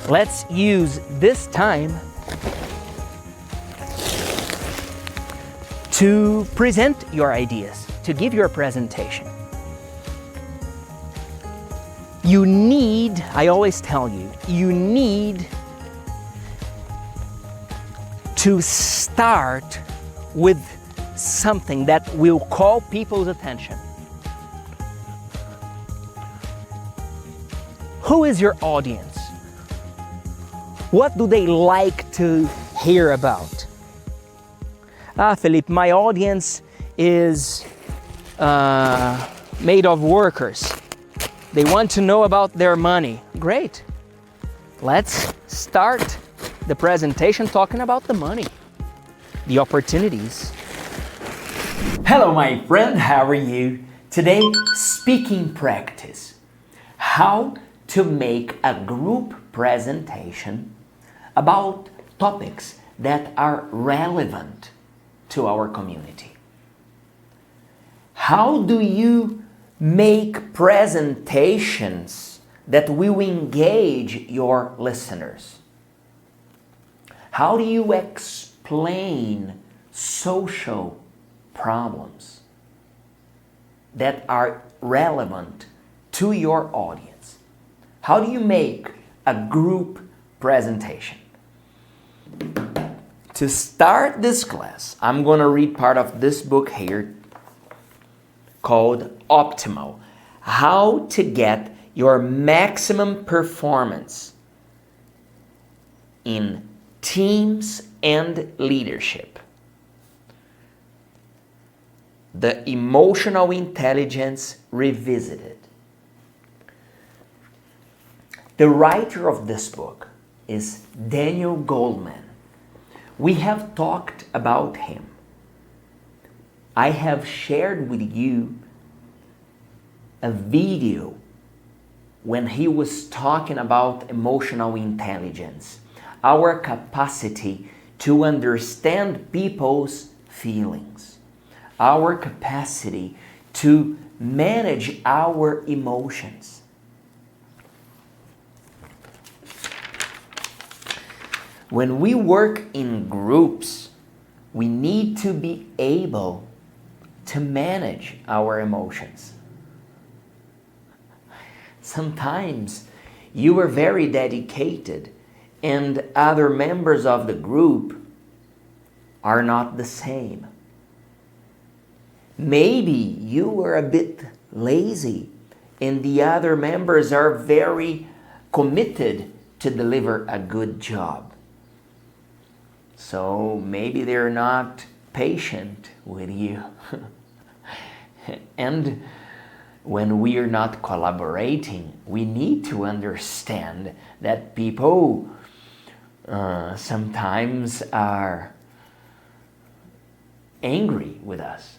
Let's use this time to present your ideas, to give your presentation. You need, I always tell you, you need to start with something that will call people's attention. Who is your audience? What do they like to hear about? Felipe, my audience is made of workers. They want to know about their money. Great. Let's start the presentation talking about the money, the opportunities. Hello, my friend. How are you? Today, speaking practice. How to make a group presentation about topics that are relevant to our community. How do you make presentations that will engage your listeners? How do you explain social problems that are relevant to your audience? How do you make a group presentation? To start this class, I'm going to read part of this book here called Optimal: How to Get Your Maximum Performance in Teams and Leadership. The Emotional Intelligence Revisited. The writer of this book is Daniel Goleman. We have talked about him. I have shared with you a video when he was talking about emotional intelligence, our capacity to understand people's feelings, our capacity to manage our emotions. When we work in groups, we need to be able to manage our emotions. Sometimes you are very dedicated and other members of the group are not the same. Maybe you are a bit lazy and the other members are very committed to deliver a good job. So maybe they're not patient with you. And when we are not collaborating, we need to understand that people sometimes are angry with us.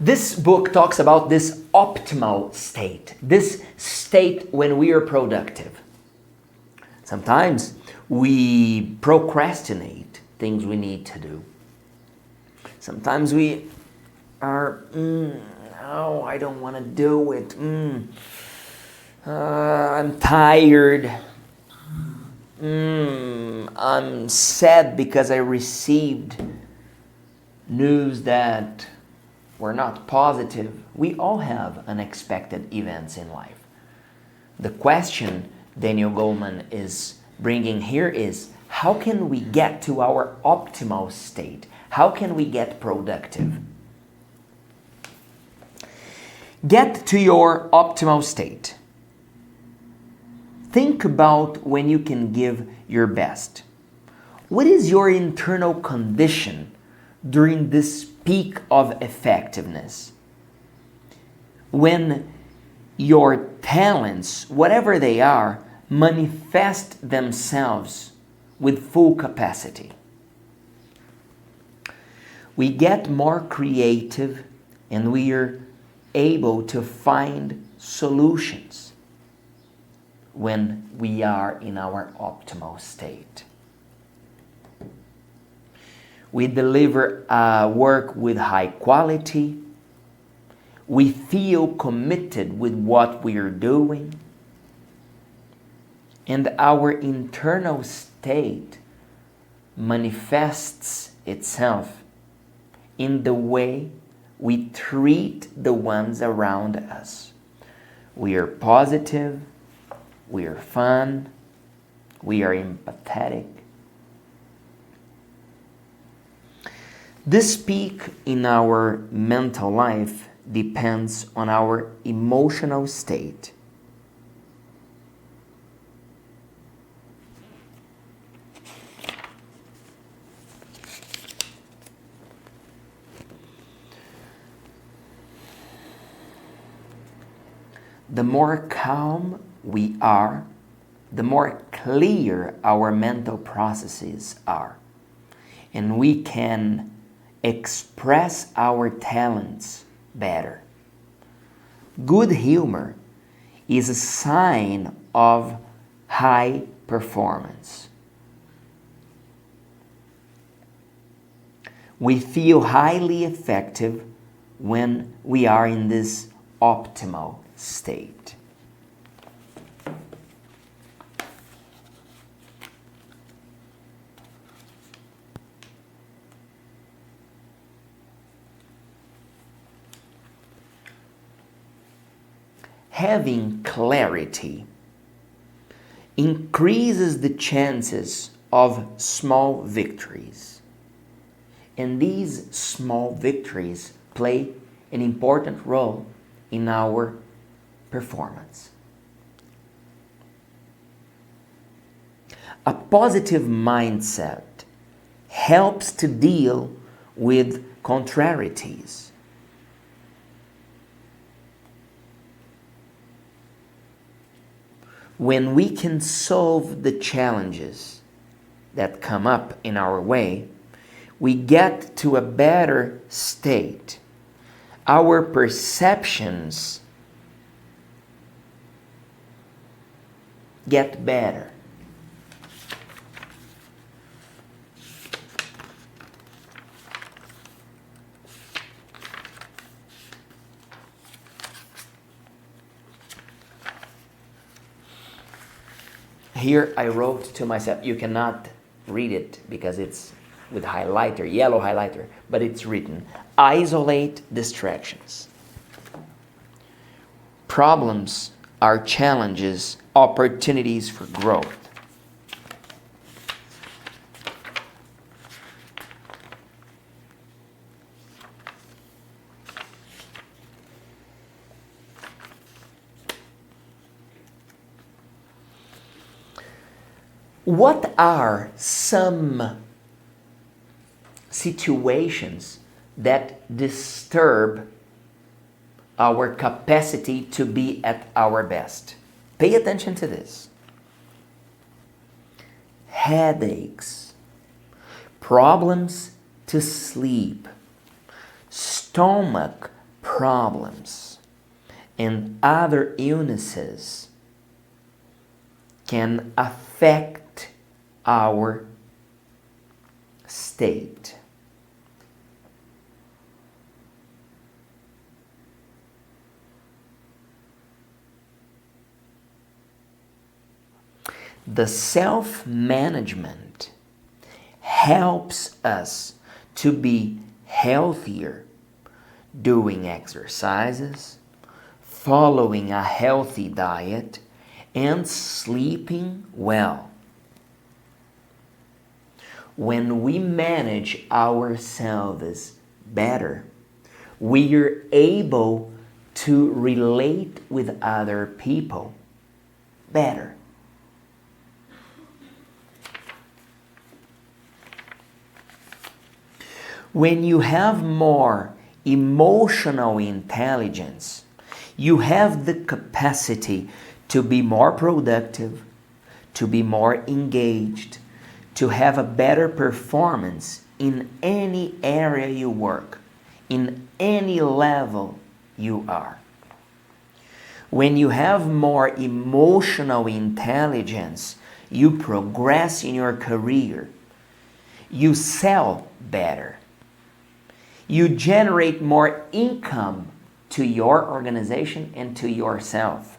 This book talks about this optimal state, this state when we are productive. Sometimes we procrastinate things we need to do. Sometimes we are, no, I don't want to do it. I'm tired. I'm sad because I received news that were not positive. We all have unexpected events in life. The question Daniel Goleman is bringing here is, how can we get to our optimal state? How can we get productive? Get to your optimal state. Think about when you can give your best. What is your internal condition during this peak of effectiveness? When your talents, whatever they are, manifest themselves with full capacity. We get more creative and we are able to find solutions when we are in our optimal state. We deliver work with high quality. We feel committed with what we are doing. And our internal state manifests itself in the way we treat the ones around us. We are positive, we are fun, we are empathetic. This peak in our mental life depends on our emotional state. The more calm we are, the more clear our mental processes are, and we can express our talents better. Good humor is a sign of high performance. We feel highly effective when we are in this optimal state. Having clarity increases the chances of small victories. And these small victories play an important role in our performance. A positive mindset helps to deal with contrarieties. When we can solve the challenges that come up in our way, we get to a better state. Our perceptions get better. Here I wrote to myself, you cannot read it because it's with highlighter, yellow highlighter, but it's written, isolate distractions. Problems are challenges, opportunities for growth. What are some situations that disturb our capacity to be at our best? Pay attention to this. Headaches, problems to sleep, stomach problems, and other illnesses can affect our state. The self-management helps us to be healthier, doing exercises, following a healthy diet, and sleeping well. When we manage ourselves better, we are able to relate with other people better. When you have more emotional intelligence, you have the capacity to be more productive, to be more engaged, to have a better performance in any area you work, in any level you are. When you have more emotional intelligence, you progress in your career. You sell better. You generate more income to your organization and to yourself.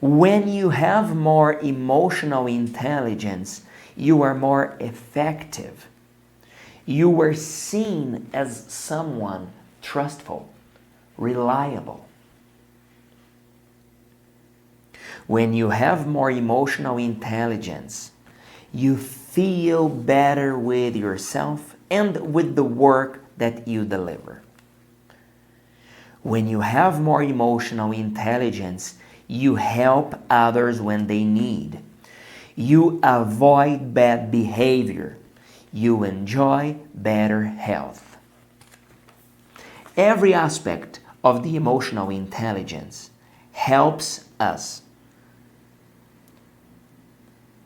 When you have more emotional intelligence, you are more effective. You are seen as someone trustful, reliable. When you have more emotional intelligence, you feel better with yourself and with the work that you deliver. When you have more emotional intelligence, you help others when they need. You avoid bad behavior. You enjoy better health. Every aspect of the emotional intelligence helps us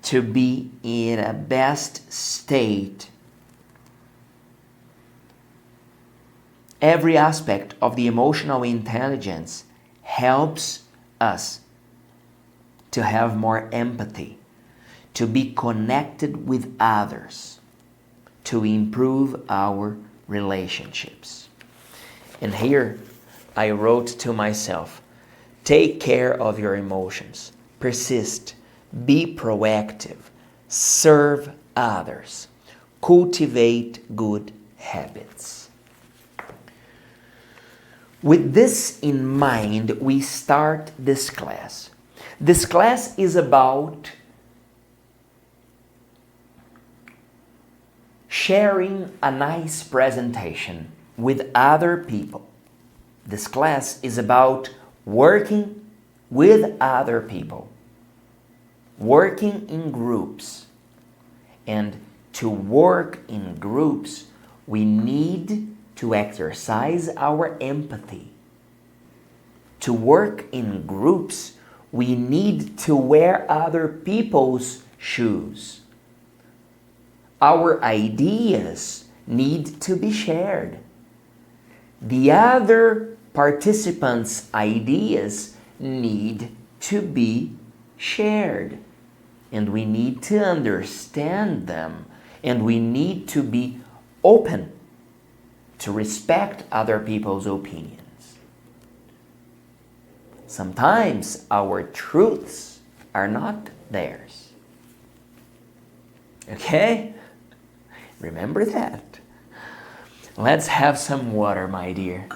to be in a best state. Every aspect of the emotional intelligence helps us to have more empathy, to be connected with others, to improve our relationships. And here I wrote to myself, take care of your emotions, persist, be proactive, serve others, cultivate good habits. With this in mind, we start this class. This class is about sharing a nice presentation with other people. This class is about working with other people, working in groups. And to work in groups, we need to exercise our empathy. To work in groups, we need to wear other people's shoes. Our ideas need to be shared. The other participants' ideas need to be shared. And we need to understand them. And we need to be open to respect other people's opinions. Sometimes our truths are not theirs. Okay? Remember that. Let's have some water, my dear.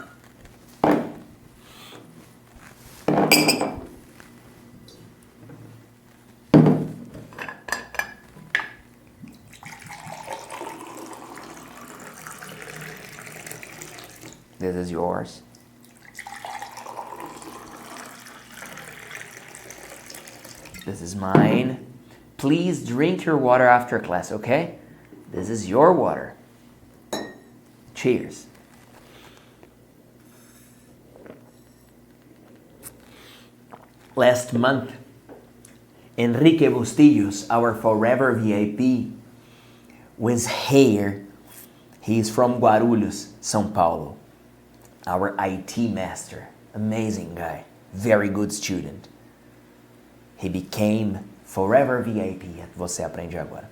This is yours. This is mine. Please drink your water after class, okay? This is your water. Cheers. Last month, Enrique Bustillos, our forever VIP, was here. He's from Guarulhos, São Paulo. Our IT master, amazing guy, very good student. He became forever VIP at Você Aprende Agora.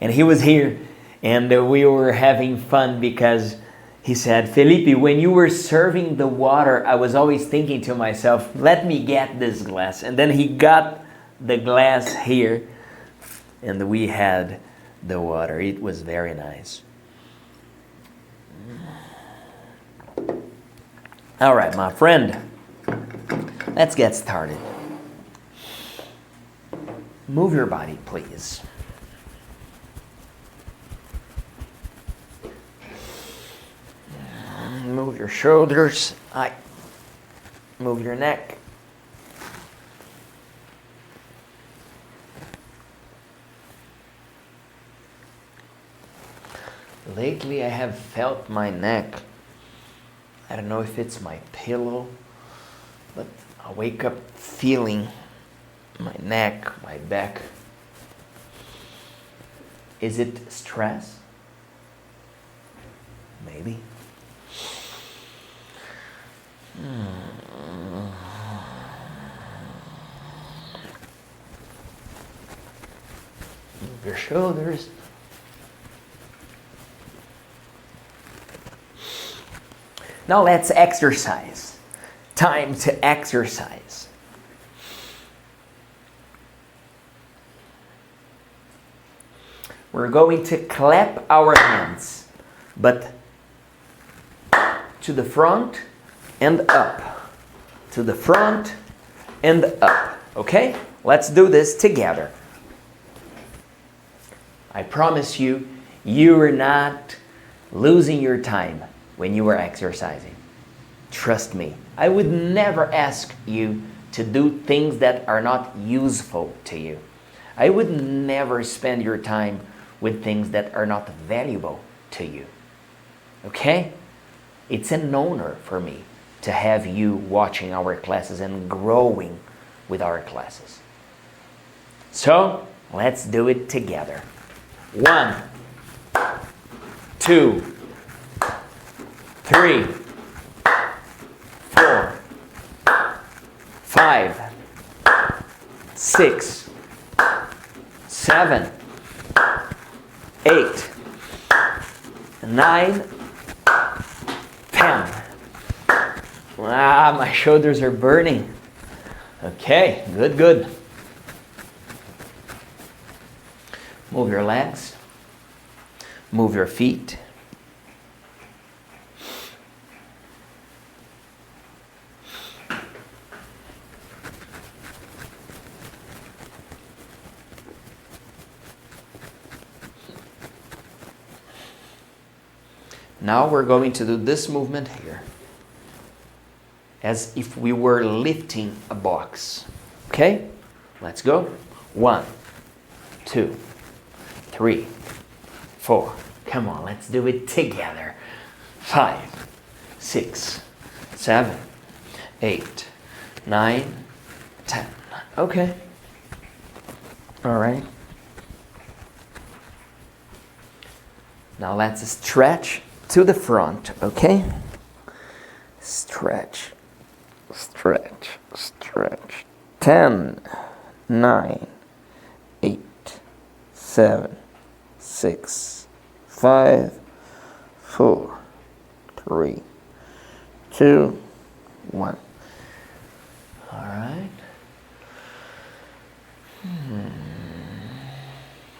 And he was here, and we were having fun because he said, Felipe, when you were serving the water, I was always thinking to myself, let me get this glass. And then he got the glass here, and we had the water. It was very nice. All right, my friend, let's get started. Move your body, please. Move your shoulders. Move your neck. Lately, I have felt my neck. I don't know if it's my pillow, but I wake up feeling my neck, my back. Is it stress? Maybe. your shoulders. Now let's exercise. Time to exercise. We're going to clap our hands, but to the front and up. To the front and up. Okay? Let's do this together. I promise you, you are not losing your time when you are exercising. Trust me. I would never ask you to do things that are not useful to you. I would never spend your time with things that are not valuable to you. Okay? It's an honor for me to have you watching our classes and growing with our classes. So, let's do it together. 1, 2, 3, 4, 5, 6, 7, 8, 9, 10. My shoulders are burning. Okay, good. Move your legs. Move your feet. Now we're going to do this movement here, as if we were lifting a box. Okay? Let's go. 1, 2, 3, 4. Come on, let's do it together. 5, 6, 7, 8, 9, 10. Okay. All right. Now let's stretch to the front, okay? Stretch. 10, 9, 8, 7, 6, 5, 4, 3, 2, 1. All right.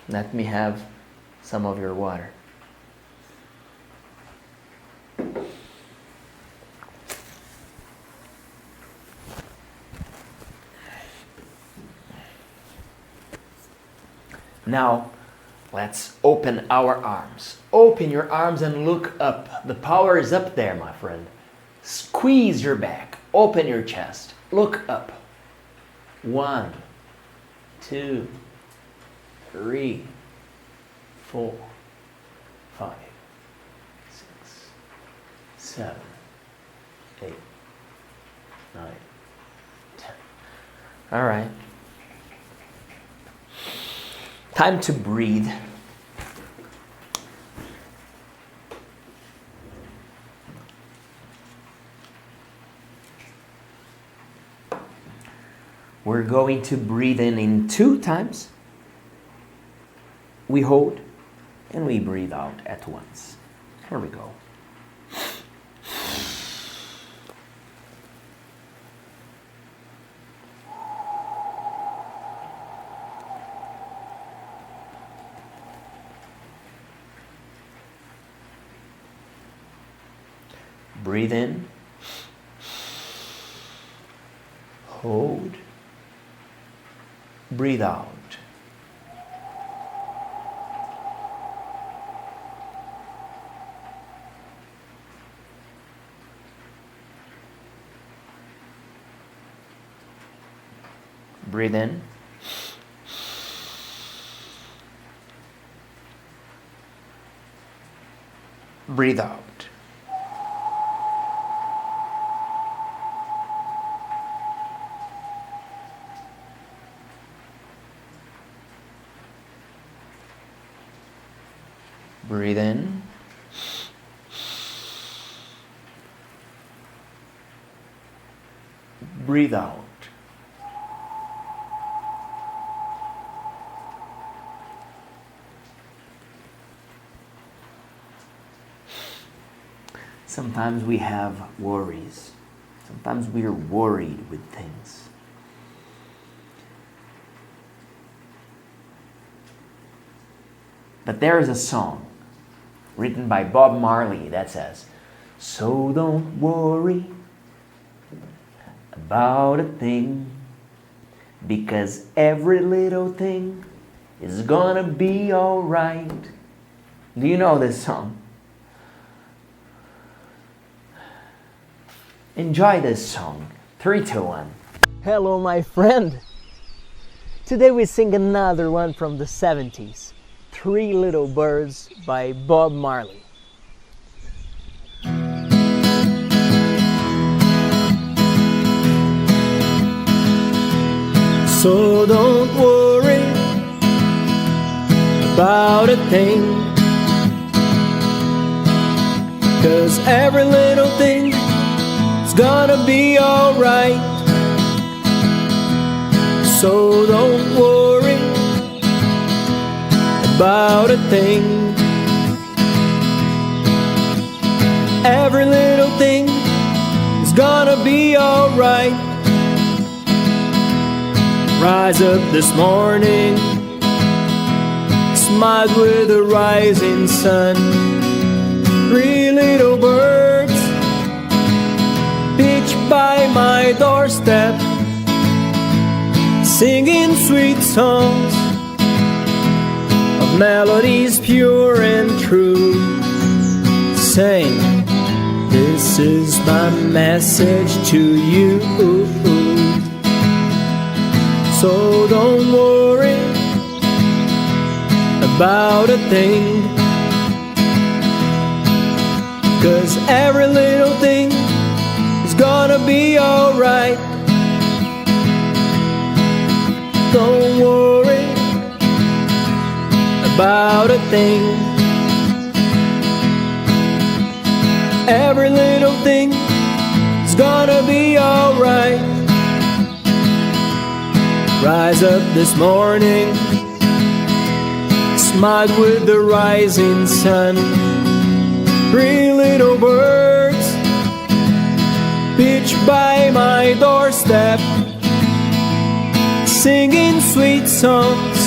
Let me have some of your water. Now, let's open our arms. Open your arms and look up. The power is up there, my friend. Squeeze your back. Open your chest. Look up. 1, 2, 3, 4, 5, 6, 7, 8, 9, 10. All right. Time to breathe. We're going to breathe in 2 times. We hold and we breathe out at once. Here we go. Breathe in. Hold. Breathe out. Breathe in. Breathe out. Breathe in. Breathe out. Sometimes we have worries. Sometimes we are worried with things. But there is a song written by Bob Marley that says, "So don't worry about a thing, because every little thing is gonna be alright." Do you know this song? Enjoy this song. 3, 2, 1. Hello, my friend. Today we sing another one from the 70s, Three Little Birds by Bob Marley. So don't worry about a thing, 'cause every little thing is gonna be alright. So don't worry about a thing. Every little thing is gonna be alright. Rise up this morning, smile with the rising sun. Three little birds pitch by my doorstep, singing sweet songs of melodies pure and true, saying, "This is my message to you." So don't worry about a thing, 'cause every little thing is gonna be alright. Don't worry about a thing. Every little thing is gonna be alright. Rise up this morning, smile with the rising sun. Three little birds pitch by my doorstep, singing sweet songs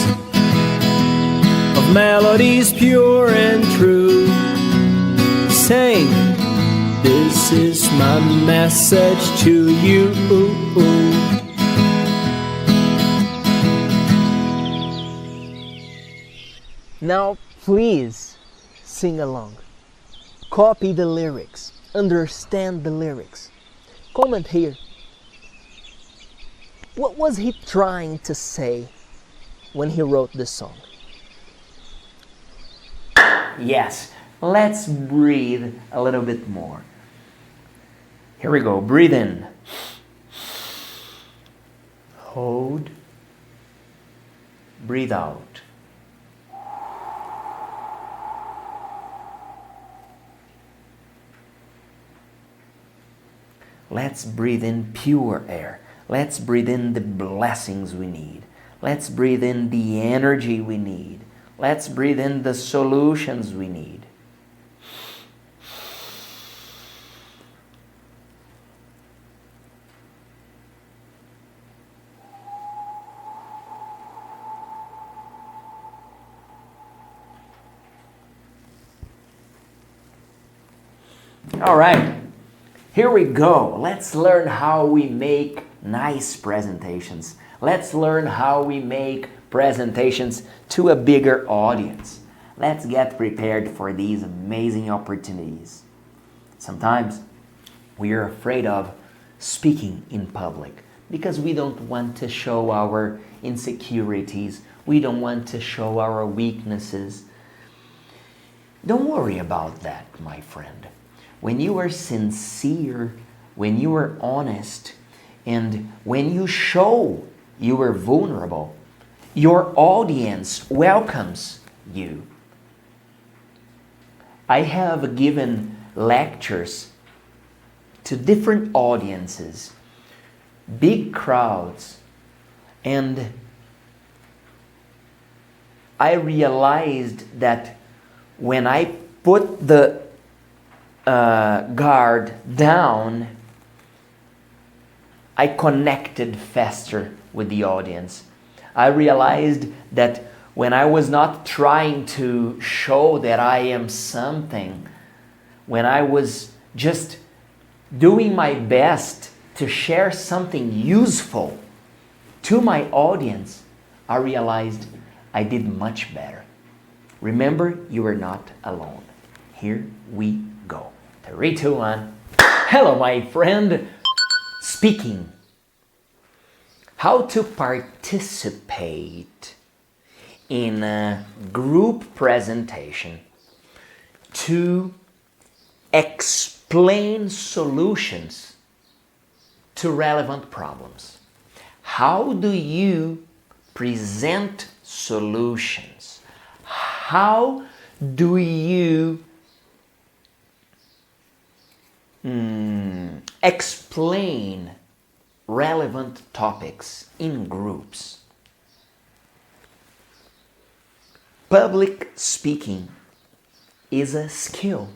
of melodies pure and true, saying, "This is my message to you." Now, please sing along. Copy the lyrics. Understand the lyrics. Comment here. What was he trying to say when he wrote this song? Yes, let's breathe a little bit more. Here we go. Breathe in. Hold. Breathe out. Let's breathe in pure air. Let's breathe in the blessings we need. Let's breathe in the energy we need. Let's breathe in the solutions we need. All right. Here we go. Let's learn how we make nice presentations. Let's learn how we make presentations to a bigger audience. Let's get prepared for these amazing opportunities. Sometimes we are afraid of speaking in public because we don't want to show our insecurities. We don't want to show our weaknesses. Don't worry about that, my friend. When you are sincere, when you are honest, and when you show you are vulnerable, your audience welcomes you. I have given lectures to different audiences, big crowds, and I realized that when I put the guard down, I connected faster with the audience. I realized that when I was not trying to show that I am something, when I was just doing my best to share something useful to my audience, I realized I did much better. Remember, you are not alone. Here we go. 3, 2, 1. Hello, my friend. Speaking. How to participate in a group presentation to explain solutions to relevant problems. How do you present solutions? How do you explain relevant topics in groups? Public speaking is a skill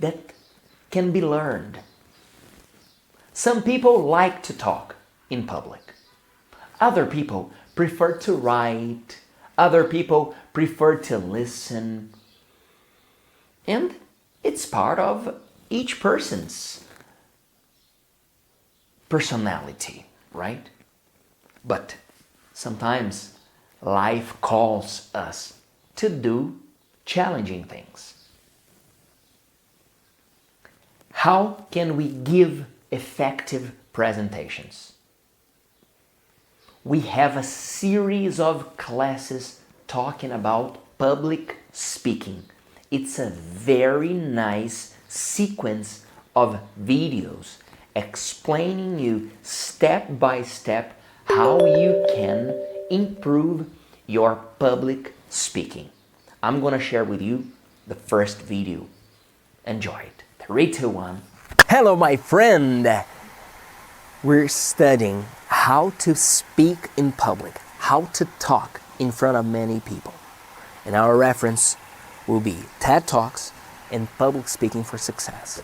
that can be learned. Some people like to talk in public. Other people prefer to write. Other people prefer to listen. And it's part of each person's personality, right? But sometimes life calls us to do challenging things. How can we give effective presentations? We have a series of classes talking about public speaking. It's a very nice sequence of videos explaining you step by step how you can improve your public speaking. I'm gonna share with you the first video. Enjoy it. 3, 2, 1. Hello, my friend. We're studying how to speak in public, how to talk in front of many people. And our reference will be TED Talks and Public Speaking for Success.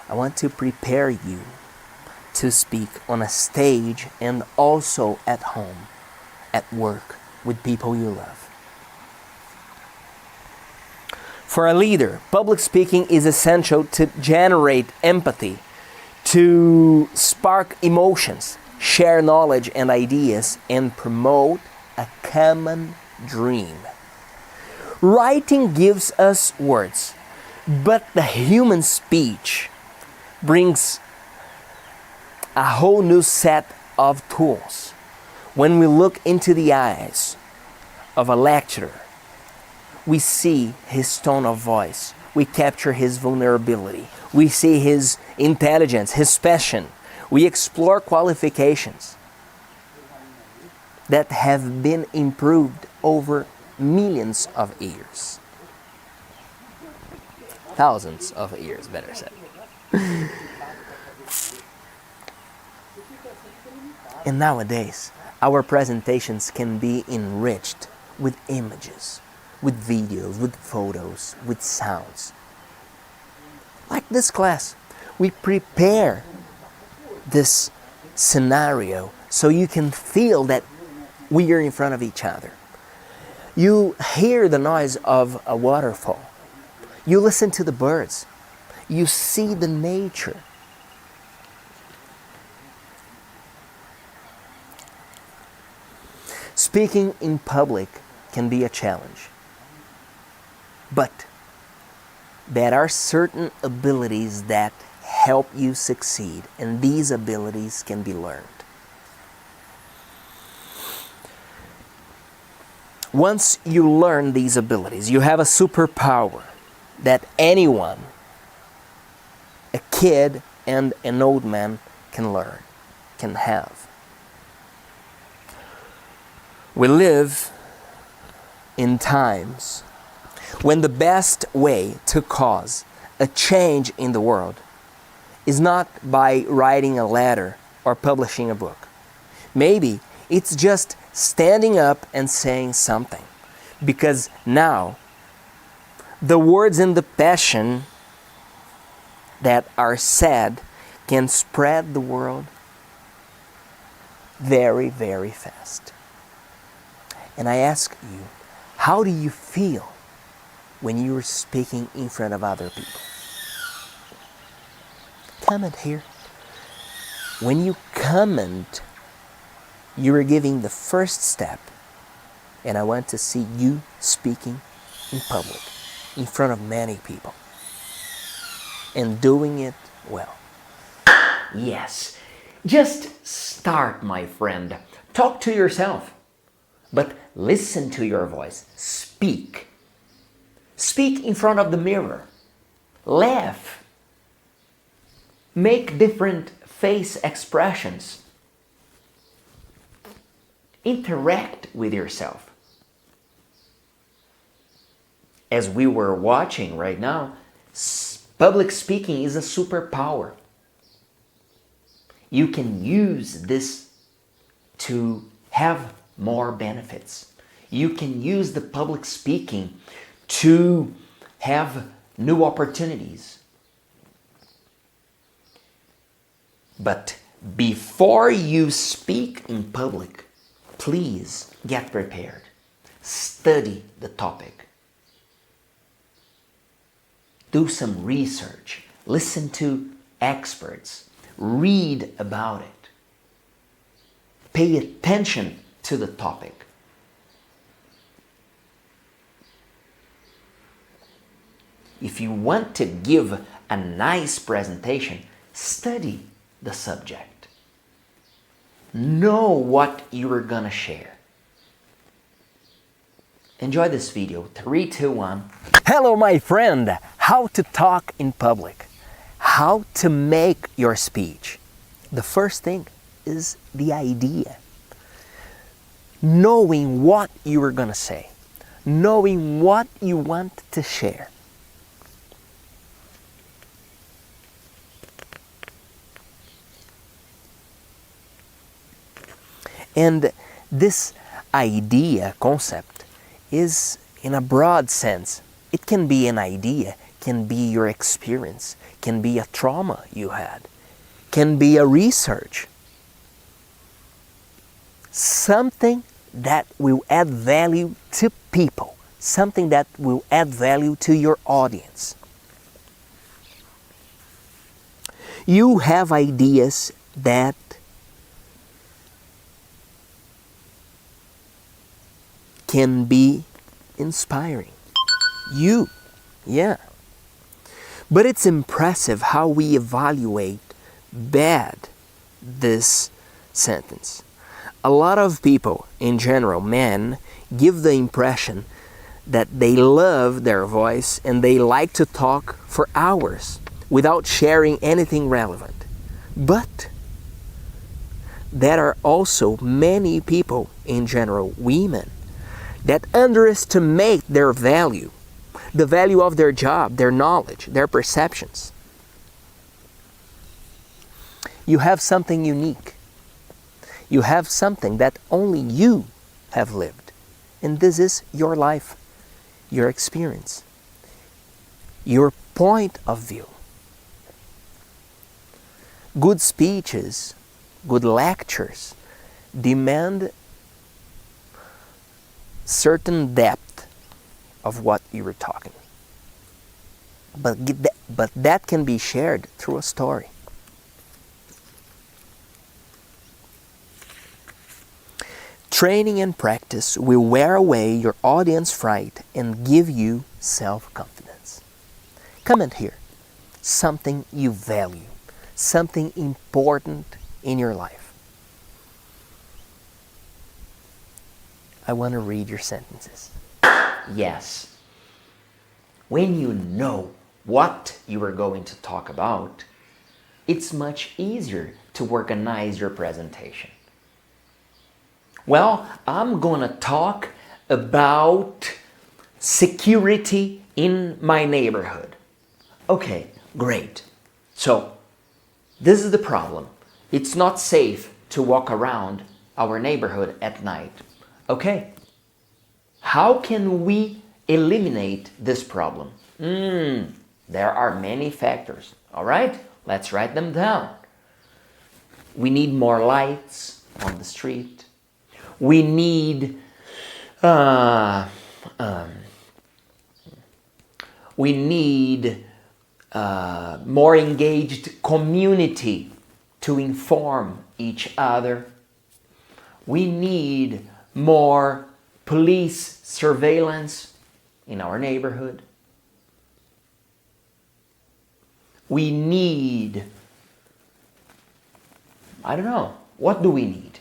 I want to prepare you to speak on a stage and also at home, at work, with people you love. For a leader, public speaking is essential to generate empathy, to spark emotions, share knowledge and ideas, and promote a common dream. Writing gives us words, but the human speech brings a whole new set of tools. When we look into the eyes of a lecturer, we see his tone of voice. We capture his vulnerability. We see his intelligence, his passion. We explore qualifications that have been improved over millions of years. Thousands of years, better said. And nowadays, our presentations can be enriched with images, with videos, with photos, with sounds. Like this class, we prepare this scenario so you can feel that we are in front of each other. You hear the noise of a waterfall. You listen to the birds. You see the nature. Speaking in public can be a challenge. But there are certain abilities that help you succeed, and these abilities can be learned. Once you learn these abilities, you have a superpower that anyone, a kid and an old man, can learn, can have. We live in times when the best way to cause a change in the world is not by writing a letter or publishing a book. Maybe it's just standing up and saying something. Because now, the words and the passion that are said can spread the world very, very fast. And I ask you, how do you feel when you're speaking in front of other people? Comment here. When you comment, you are giving the first step, and I want to see you speaking in public, in front of many people, and doing it well. Yes, just start, my friend. Talk to yourself, but listen to your voice. Speak. Speak in front of the mirror. Laugh. Make different face expressions. Interact with yourself. As we were watching right now, public speaking is a superpower. You can use this to have more benefits. You can use the public speaking to have new opportunities. But before you speak in public, please get prepared. Study the topic. Do some research. Listen to experts. Read about it. Pay attention to the topic. If you want to give a nice presentation, study the subject. Know what you are gonna share. Enjoy this video. 3, 2, 1. Hello, my friend. How to talk in public. How to make your speech. The first thing is the idea. Knowing what you are gonna say. Knowing what you want to share. And this idea concept is in a broad sense. It can be an idea, can be your experience, can be a trauma you had, can be a research. Something that will add value to people, something that will add value to your audience. You have ideas that can be inspiring. Yeah. But it's impressive how we evaluate bad this sentence. A lot of people, in general, men, give the impression that they love their voice and they like to talk for hours without sharing anything relevant. But there are also many people, in general, women, that underestimate their value, the value of their job, their knowledge, their perceptions. You have something unique. You have something that only you have lived. And this is your life, your experience, your point of view. Good speeches, good lectures demand certain depth of what you were talking. But that can be shared through a story. Training and practice will wear away your audience fright and give you self-confidence. Comment here something you value, something important in your life. I want to read your sentences. Yes. When you know what you are going to talk about, it's much easier to organize your presentation. Well, I'm gonna talk about security in my neighborhood. Okay, great. So, this is the problem. It's not safe to walk around our neighborhood at night. Okay, How can we eliminate this problem? There are many factors. All right, let's write them down. We need more lights on the street. We need more engaged community to inform each other. We need more police surveillance in our neighborhood. We need, I don't know, what do we need?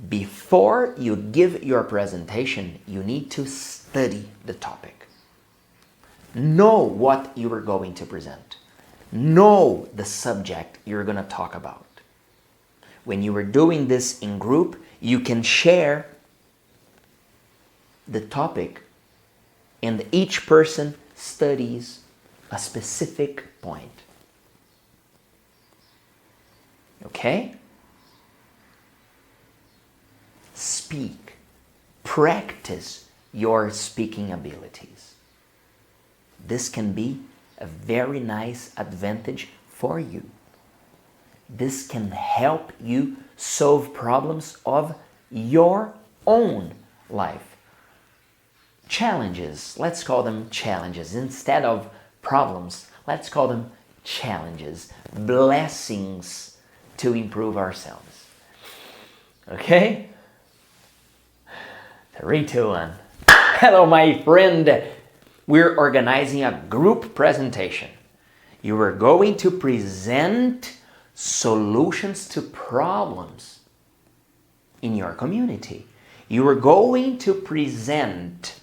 Before you give your presentation, you need to study the topic. Know what you are going to present. Know the subject you're going to talk about. When you are doing this in group, you can share the topic and each person studies a specific point. Okay? Speak. Practice your speaking abilities. This can be a very nice advantage for you. This can help you solve problems of your own life. Challenges, let's call them challenges. Instead of problems, let's call them challenges. Blessings to improve ourselves. Okay? 3, 2, 1. Hello, my friend. We're organizing a group presentation. You are going to present solutions to problems in your community. You are going to present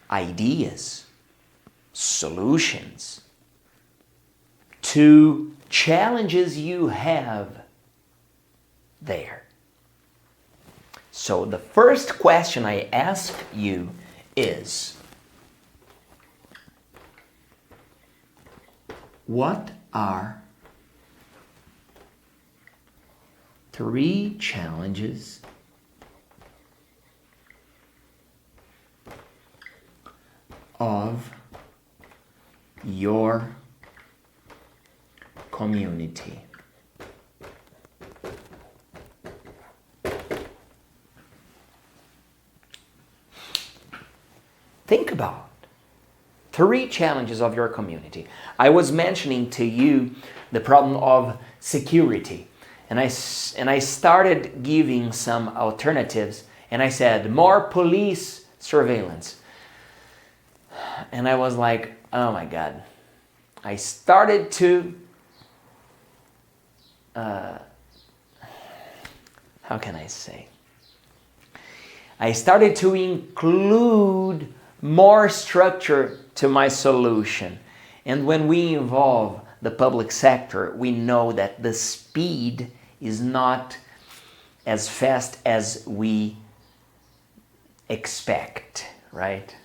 ideas, solutions to challenges you have there. So the first question I ask you is, what are 3 challenges of your community? Think about 3 challenges of your community. I was mentioning to you the problem of security, and I started giving some alternatives, and I said more police surveillance. And I was like, oh my God. I started to, how can I say? I started to include more structure to my solution. And when we involve the public sector, we know that the speed is not as fast as we expect, right?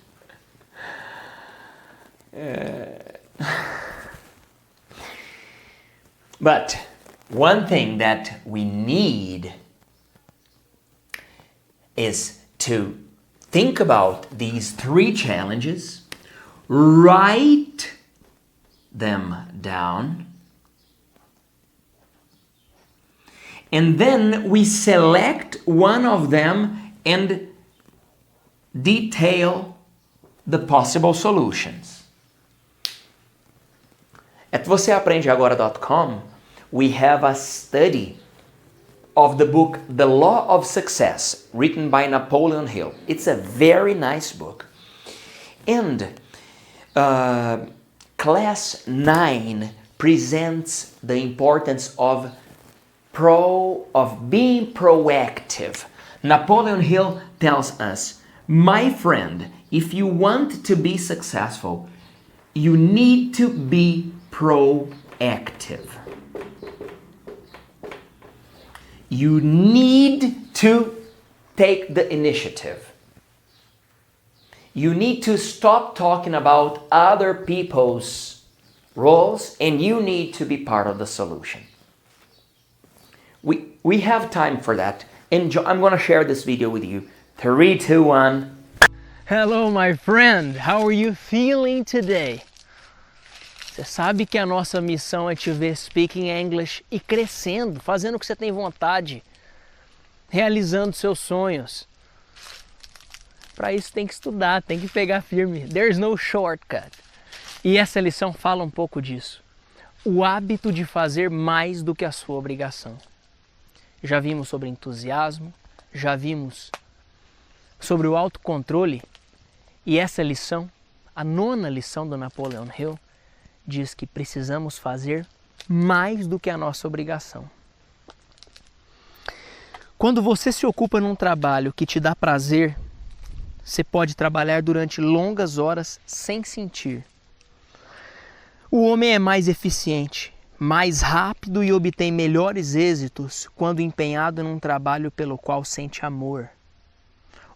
But one thing that we need is to think about these 3 challenges, write them down, and then we select one of them and detail the possible solutions. At voceaprendeagora.com, we have a study of the book The Law of Success, written by Napoleon Hill. It's a very nice book. And Class 9 presents the importance of being proactive. Napoleon Hill tells us, my friend, if you want to be successful, you need to be proactive. You need to take the initiative. You need to stop talking about other people's roles, and you need to be part of the solution. We have time for that. I'm going to share this video with you. 3, 2, 1. Hello, my friend. How are you feeling today? Você sabe que a nossa missão é te ver speaking English e crescendo, fazendo o que você tem vontade, realizando seus sonhos. Para isso tem que estudar, tem que pegar firme. There's no shortcut. E essa lição fala um pouco disso. O hábito de fazer mais do que a sua obrigação. Já vimos sobre entusiasmo, já vimos sobre o autocontrole. E essa lição, a 9ª lição do Napoleon Hill, diz que precisamos fazer mais do que a nossa obrigação. Quando você se ocupa num trabalho que te dá prazer, você pode trabalhar durante longas horas sem sentir. O homem é mais eficiente, mais rápido e obtém melhores êxitos quando empenhado num trabalho pelo qual sente amor.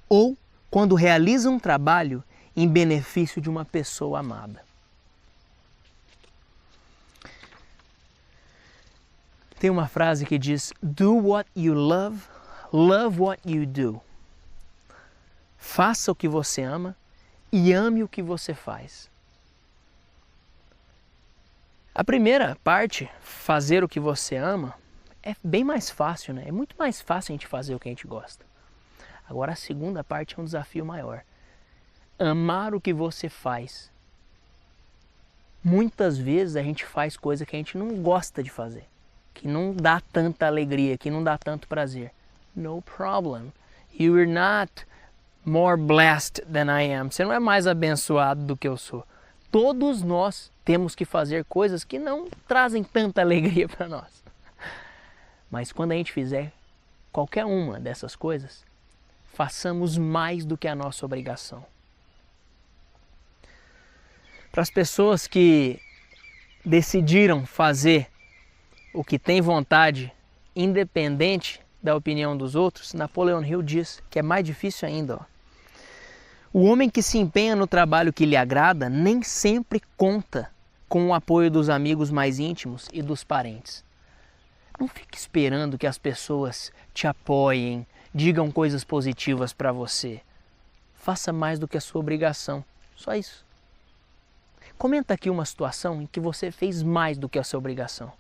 Ou quando realiza um trabalho em benefício de uma pessoa amada. Tem uma frase que diz: Do what you love, love what you do. Faça o que você ama e ame o que você faz. A primeira parte, fazer o que você ama, é bem mais fácil, né? É muito mais fácil a gente fazer o que a gente gosta. Agora a segunda parte é um desafio maior. Amar o que você faz. Muitas vezes a gente faz coisa que a gente não gosta de fazer, que não dá tanta alegria, que não dá tanto prazer. No problem. You are not more blessed than I am. Você não é mais abençoado do que eu sou. Todos nós temos que fazer coisas que não trazem tanta alegria para nós. Mas quando a gente fizer qualquer uma dessas coisas, façamos mais do que a nossa obrigação. Para as pessoas que decidiram fazer o que tem vontade, independente da opinião dos outros, Napoleon Hill diz que é mais difícil ainda. O homem que se empenha no trabalho que lhe agrada nem sempre conta com o apoio dos amigos mais íntimos e dos parentes. Não fique esperando que as pessoas te apoiem, digam coisas positivas para você. Faça mais do que a sua obrigação. Só isso. Comenta aqui uma situação em que você fez mais do que a sua obrigação.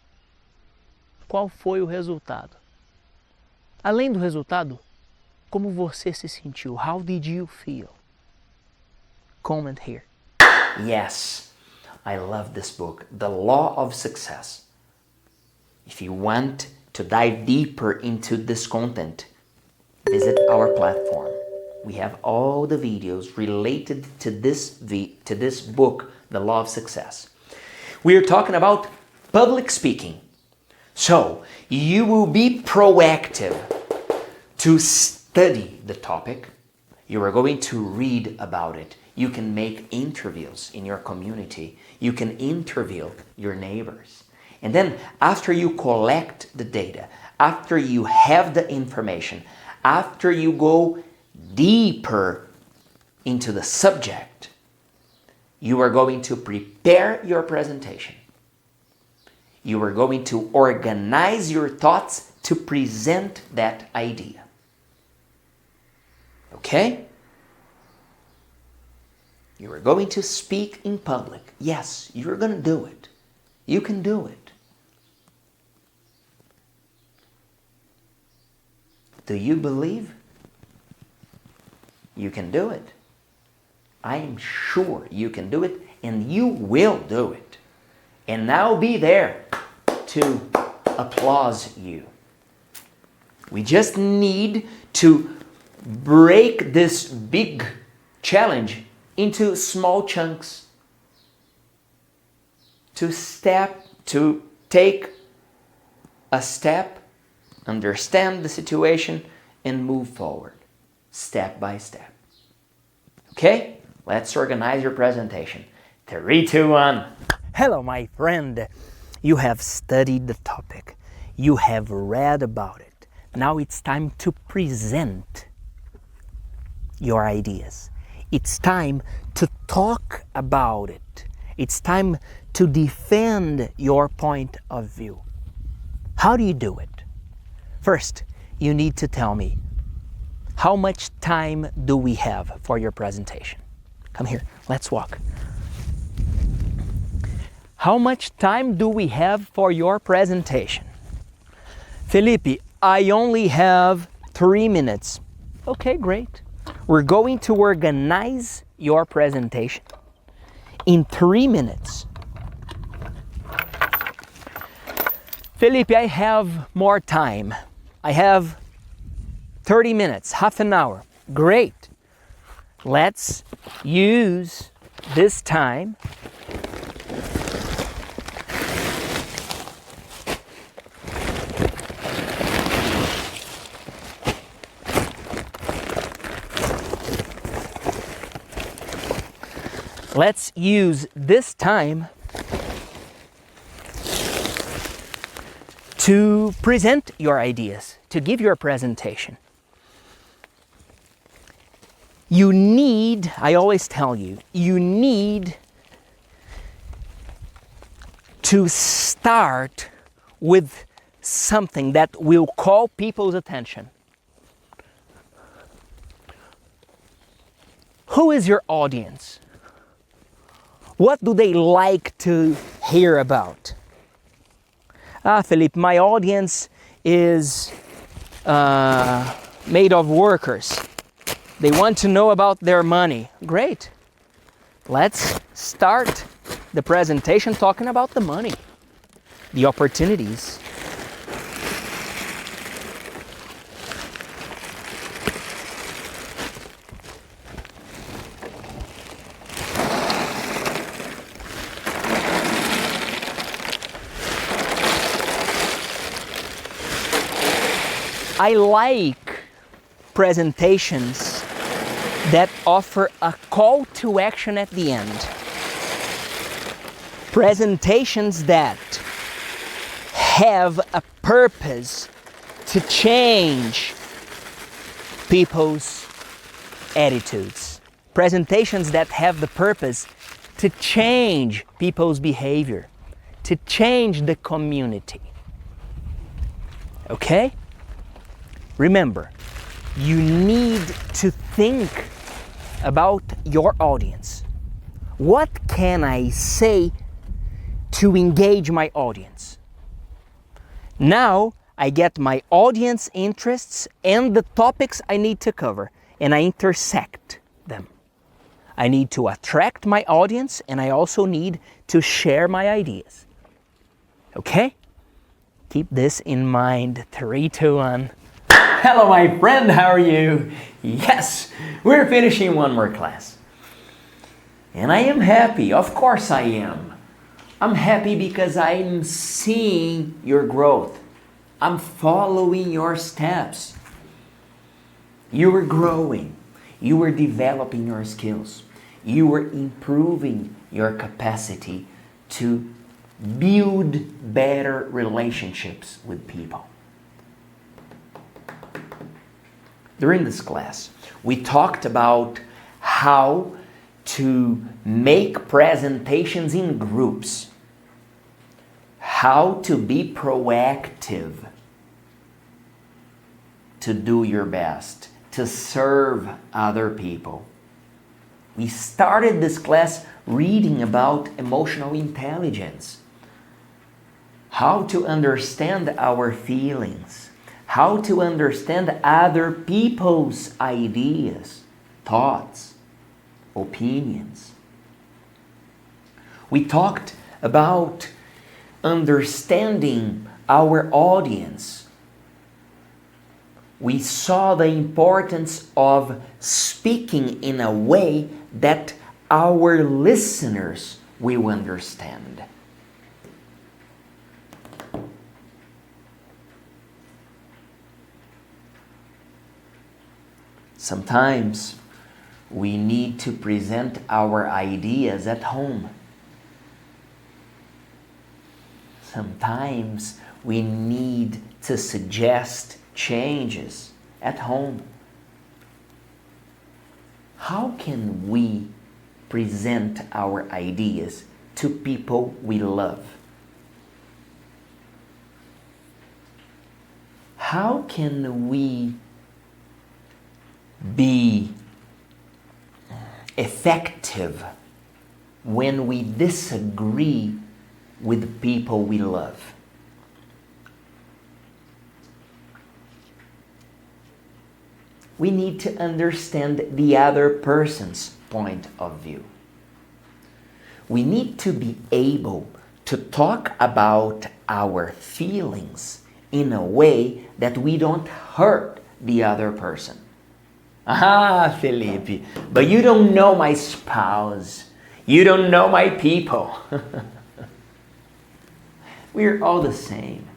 Qual foi o resultado? Além do resultado, como você se sentiu? How did you feel? Comment here. Yes, I love this book, The Law of Success. If you want to dive deeper into this content, visit our platform. We have all the videos related to this book, The Law of Success. We are talking about public speaking. So, you will be proactive to study the topic. You are going to read about it. You can make interviews in your community. You can interview your neighbors. And then after you collect the data, after you have the information, after you go deeper into the subject, you are going to prepare your presentation. You are going to organize your thoughts to present that idea. Okay? You are going to speak in public. Yes, you're going to do it. You can do it. Do you believe you can do it? I am sure you can do it, and you will do it. And I'll be there to applaud you. We just need to break this big challenge into small chunks. To take a step, understand the situation, and move forward, step by step. Okay? Let's organize your presentation. 3, 2, 1. Hello, my friend. You have studied the topic. You have read about it. Now it's time to present your ideas. It's time to talk about it. It's time to defend your point of view. How do you do it? First, you need to tell me, how much time do we have for your presentation? Come here, let's walk. How much time do we have for your presentation? Felipe, I only have 3 minutes. Okay, great. We're going to organize your presentation in 3 minutes. Felipe, I have more time. I have 30 minutes, half an hour. Great. Let's use this time to present your ideas, to give your presentation. You need, I always tell you, you need to start with something that will call people's attention. Who is your audience? What do they like to hear about? Felipe, my audience is made of workers. They want to know about their money. Great. Let's start the presentation talking about the money, the opportunities. I like presentations that offer a call to action at the end. Presentations that have a purpose to change people's attitudes. Presentations that have the purpose to change people's behavior, to change the community. Okay? Remember, you need to think about your audience. What can I say to engage my audience? Now I get my audience interests and the topics I need to cover, and I intersect them. I need to attract my audience, and I also need to share my ideas. Okay? Keep this in mind. 3, 2, 1. Hello, my friend, how are you? Yes, we're finishing one more class. And I am happy, of course I am. I'm happy because I'm seeing your growth. I'm following your steps. You are growing. You are developing your skills. You are improving your capacity to build better relationships with people. During this class, we talked about how to make presentations in groups, how to be proactive, to do your best, to serve other people. We started this class reading about emotional intelligence, how to understand our feelings, how to understand other people's ideas, thoughts, opinions. We talked about understanding our audience. We saw the importance of speaking in a way that our listeners will understand. Sometimes we need to present our ideas at home. Sometimes we need to suggest changes at home. How can we present our ideas to people we love? how can we be effective when we disagree with people we love? We need to understand the other person's point of view. We need to be able to talk about our feelings in a way that we don't hurt the other person. Ah, Felipe, but you don't know my spouse. You don't know my people. We're all the same.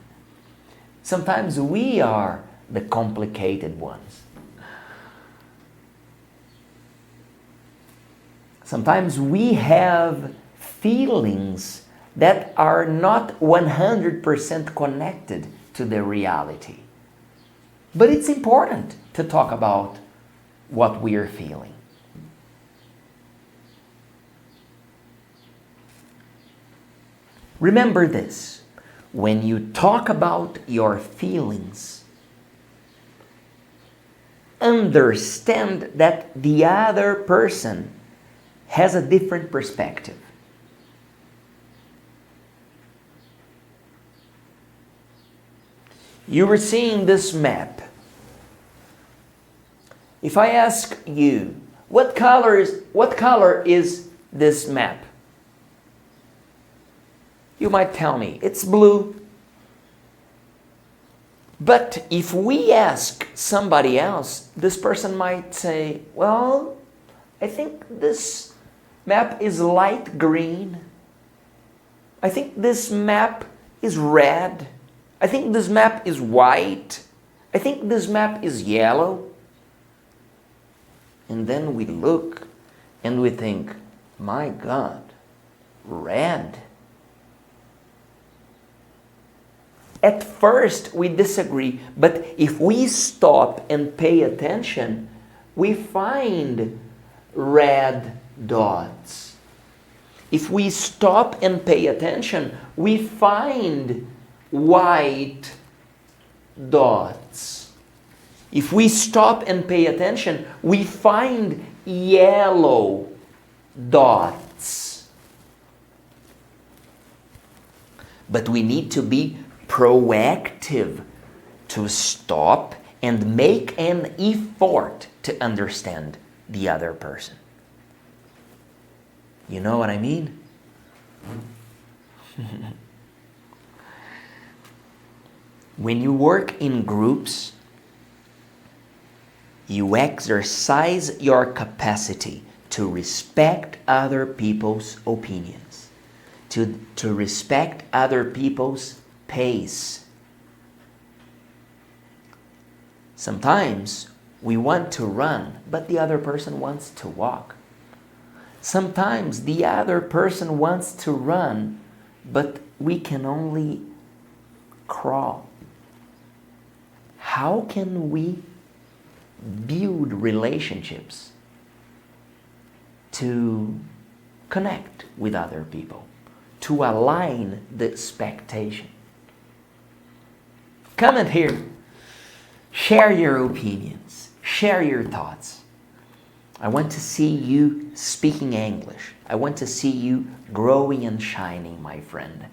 Sometimes we are the complicated ones. Sometimes we have feelings that are not 100% connected to the reality. But it's important to talk about what we are feeling. Remember this, when you talk about your feelings, understand that the other person has a different perspective. You were seeing this map. If I ask you, what color is this map? You might tell me, it's blue. But if we ask somebody else, this person might say, well, I think this map is light green. I think this map is red. I think this map is white. I think this map is yellow. And then we look and we think, my God, red? At first we disagree, but if we stop and pay attention, we find red dots. If we stop and pay attention, we find white dots. If we stop and pay attention, we find yellow dots. But we need to be proactive to stop and make an effort to understand the other person. You know what I mean? When you work in groups, you exercise your capacity to respect other people's opinions, to respect other people's pace. Sometimes we want to run, but the other person wants to walk. Sometimes the other person wants to run, but we can only crawl. How can we build relationships to connect with other people, to align the expectation? Comment here, share your opinions, share your thoughts. I want to see you speaking English. I want to see you growing and shining, my friend.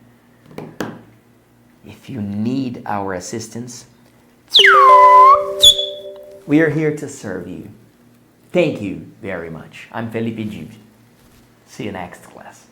If you need our assistance, we are here to serve you. Thank you very much. I'm Felipe Dib. See you next class.